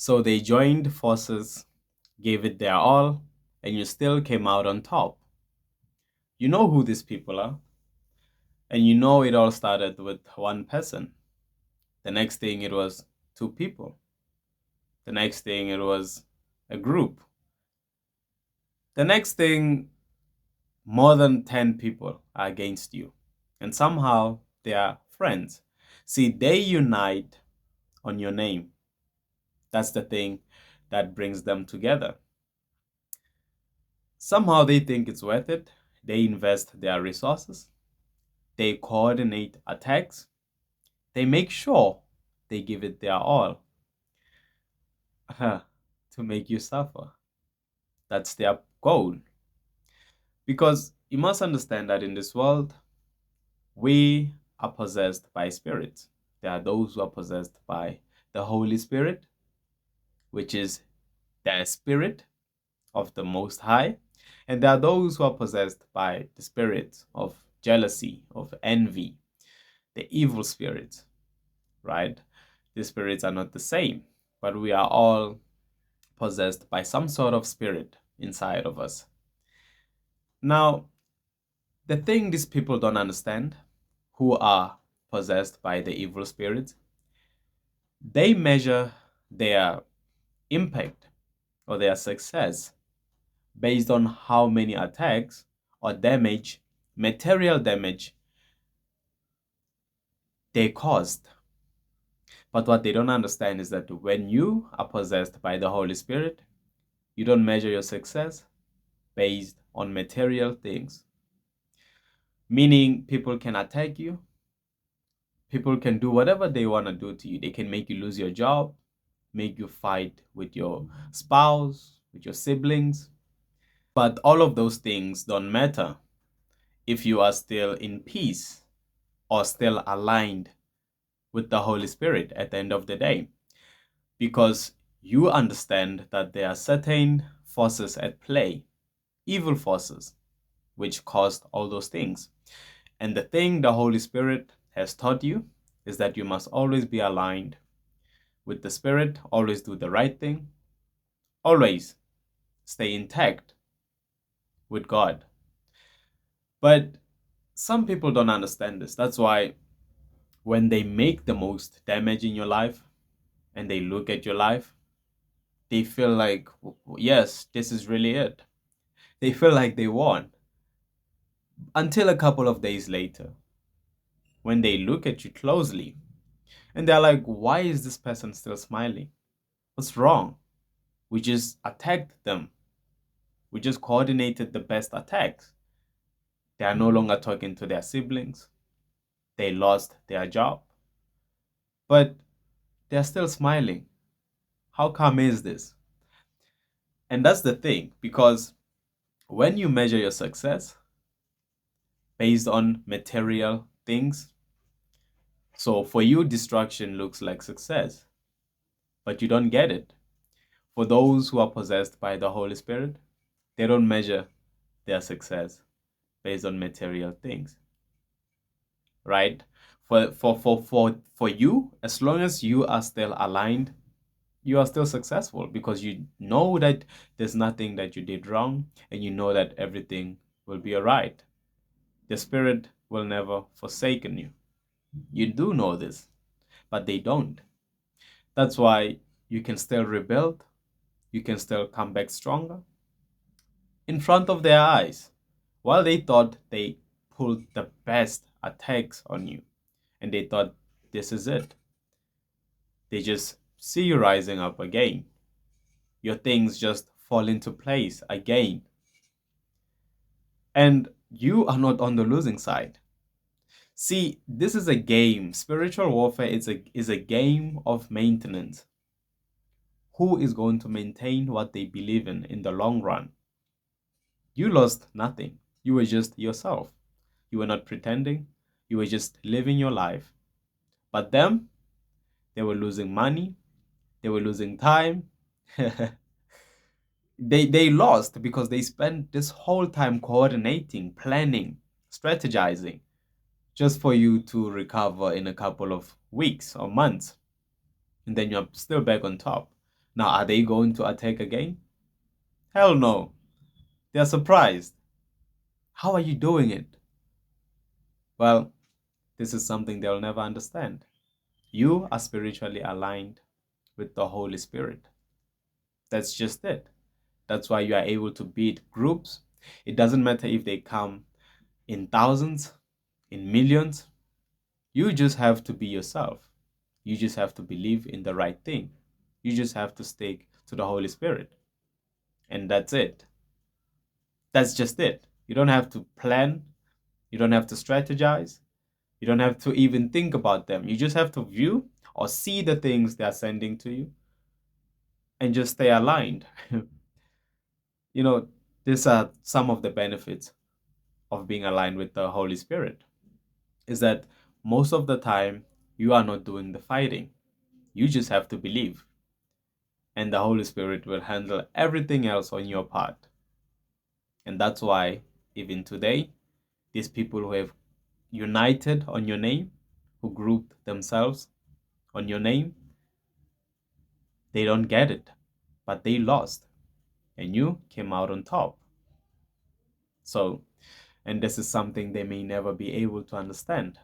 So they joined forces, gave it their all, and you still came out on top. You know who these people are, and you know it all started with one person. The next thing it was two people. The next thing it was a group. The next thing, more than 10 people are against you. And somehow they are friends. See, they unite on your name. That's the thing that brings them together. Somehow they think it's worth it. They invest their resources. They coordinate attacks. They make sure they give it their all to make you suffer. That's their goal. Because you must understand that in this world, we are possessed by spirits. There are those who are possessed by the Holy Spirit, which is the spirit of the Most High. And there are those who are possessed by the spirit of jealousy, of envy, the evil spirit, right? The spirits are not the same, but we are all possessed by some sort of spirit inside of us. Now, the thing these people don't understand, who are possessed by the evil spirits, they measure their impact or their success based on how many attacks or damage, material damage, they caused. But what they don't understand is that when you are possessed by the Holy Spirit, you don't measure your success based on material things. Meaning, people can attack you, people can do whatever they want to do to you. They can make you lose your job, make you fight with your spouse, with your siblings. But all of those things don't matter if you are still in peace or still aligned with the Holy Spirit at the end of the day. Because you understand that there are certain forces at play, evil forces, which caused all those things. And the thing the Holy Spirit has taught you is that you must always be aligned with the Spirit, always do the right thing, always stay intact with God. But some people don't understand this. That's why when they make the most damage in your life and they look at your life, they feel like, yes, this is really it. They feel like they won. Until a couple of days later, when they look at you closely and they're like, why is this person still smiling? What's wrong? We just attacked them. We just coordinated the best attacks. They are no longer talking to their siblings. They lost their job. But they're still smiling. How come is this? And that's the thing, because when you measure your success based on material things, so for you, destruction looks like success, but you don't get it. For those who are possessed by the Holy Spirit, they don't measure their success based on material things, right? For you, as long as you are still aligned, you are still successful because you know that there's nothing that you did wrong and you know that everything will be all right. The Spirit will never forsaken you. You do know this, but they don't. That's why you can still rebuild, you can still come back stronger in front of their eyes. While they thought they pulled the best attacks on you and they thought this is it, they just see you rising up again. Your things just fall into place again. And you are not on the losing side. See, this is a game. Spiritual warfare is a game of maintenance. Who is going to maintain what they believe in the long run? You lost nothing. You were just yourself. You were not pretending. You were just living your life. But them, they were losing money. They were losing time. They lost because they spent this whole time coordinating, planning, strategizing, just for you to recover in a couple of weeks or months. And then you're still back on top. Now, are they going to attack again? Hell no. They're surprised. How are you doing it? Well, this is something they'll never understand. You are spiritually aligned with the Holy Spirit. That's just it. That's why you are able to beat groups. It doesn't matter if they come in thousands, in millions. You just have to be yourself. You just have to believe in the right thing. You just have to stick to the Holy Spirit. And that's it. That's just it. You don't have to plan. You don't have to strategize. You don't have to even think about them. You just have to view or see the things they are sending to you and just stay aligned. You know, these are some of the benefits of being aligned with the Holy Spirit is that most of the time you are not doing the fighting. You just have to believe, and the Holy Spirit will handle everything else on your part. And that's why, even today, these people who have united on your name, who grouped themselves on your name, they don't get it, but they lost, and you came out on top. So, and this is something they may never be able to understand